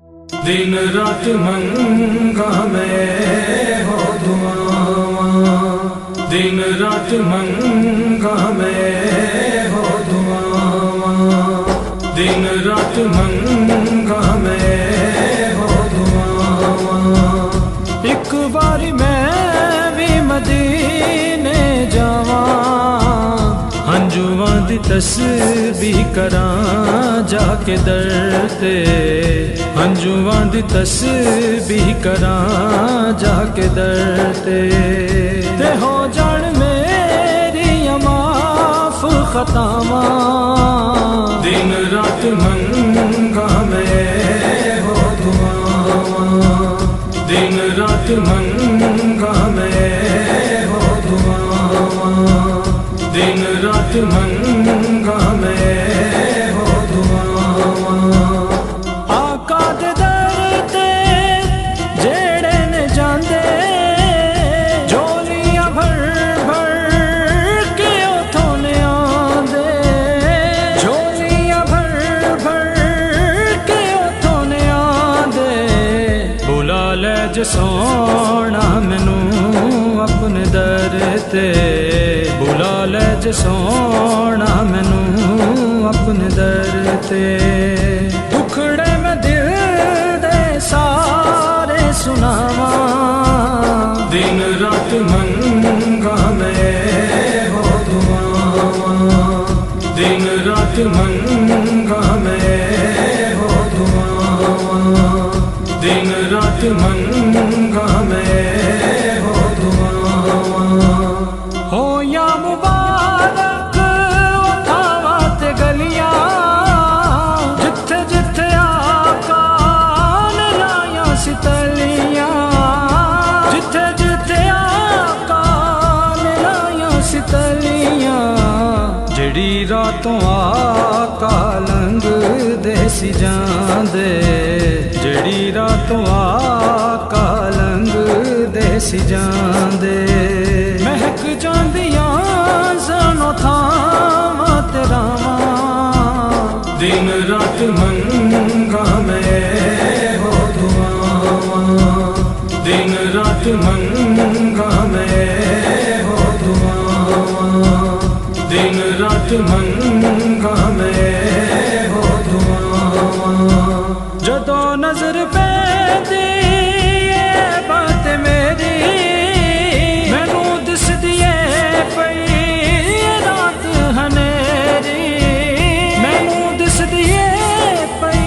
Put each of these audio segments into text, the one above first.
दिन रात मंगा मैं हो दुआवां, दिन रात मंगा मैं हो दुआवां, दिन रात मंगा मैं हो दुआवां। एक बारी मैं भी मदीने जावां, हंजुआं दी तस्बीह करां जाके दर ते, हंजुआं दी तस्बीह करां जाके दर ते हो जान मेरी माफ खतावां। दिन रात मंगा मैं हो दुआवां, दिन रात मंगा मैं हो दुआवां, दिन रात मंगा मैं हो दुआवां। आका दे दर ते जेड़े ने जांदे, झोलियां भर भर के उथों ने आंदे, झोलियां भर भर के उथों ने आंदे। बुला ले जे सोना मैनू अपने दर ते, बुला ले जे सोना मैनू अपने दर ते। दुखड़े में दिल दे सारे सुनावा, दिन रात मंगा मैं हो दुआवां, दिन रात मंगा मैं हो दुआवां, दिन रात मंगा मैं हो दुआवां। हो या मुबारक उठावत गलियां, जिथे जिथे आका ने लाया सितलियां, जिथे जिथे आका ने लाया सितलियां। जड़ी रातों आका लंघ दे सी जांदे, जड़ी रातों आका लंघ दे सी जांदे। महक जांदियां जानो थावां ते रावां, दिन रात मंगा मैं हो दुआवां, दिन रात मंगा मैं हो दुआवां, दिन रात मंगा मैं हो दुआवां। जदों नजर पैंदी ऐ बात मेरी, मैनू दिसदी ऐ पई रात हनेरी, मैनू दिसदी ऐ पई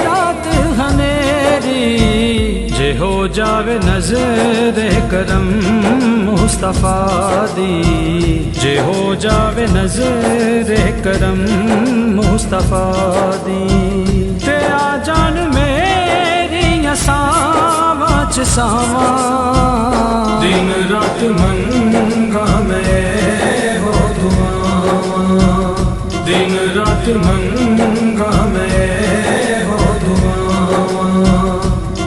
रात हनेरी। जे हो जावे नजर करम मुस्तफा दी, जे हो जावे नजर करम मुस्तफा दी। ते आ जान मेरी सावां च सावां, दिन रात मंगा मैं हो दुआवां, दिन रात मंगा मैं हो दुआवां,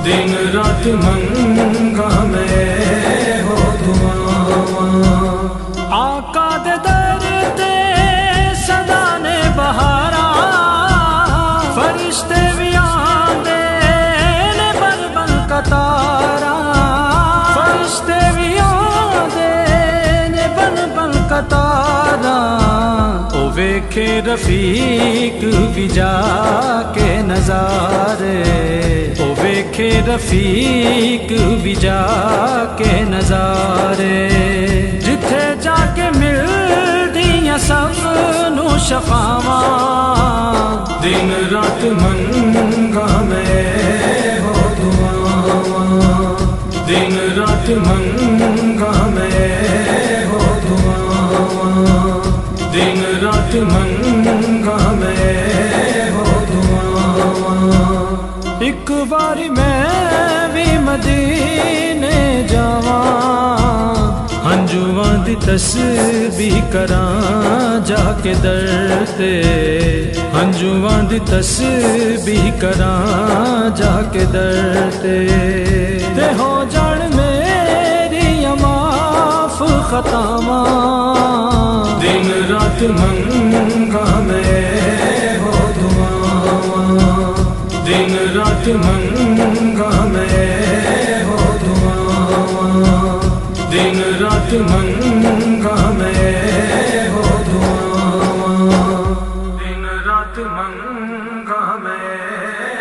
दिन रात मंगा मैं हो दुआवां। आका दे दर ते सदा ने बहारा, फरिश्ते भी आंदे ने बल कतारा, फरिश्ते भी आंदे ने बल कतारा। ओ वेखे रफीक भी जाके नजारे, ओ वेखे रफीक भी जाके नजारे। जिथे जाके मिलदियां सबनू शफावां, दिन रात मंगा मैं हो दुआवां, दिन रात मंगा मैं हो दुआवां, दिन रात मंगा मैं हो दुआवां। एक बारी मैं भी मदीने जावां, हंजुआं दी तस्बीह करां जाके दर ते, हंजुआं दी तस्बीह करां जाके दर ते हो जान मेरी माफ खतावां। दिन रात मंगा मैं हो दुआवां, दिन रात रात मंगा मैं हो दुआवां, दिन रात मंगा मैं हो दुआवां, दिन रात मंगा मैं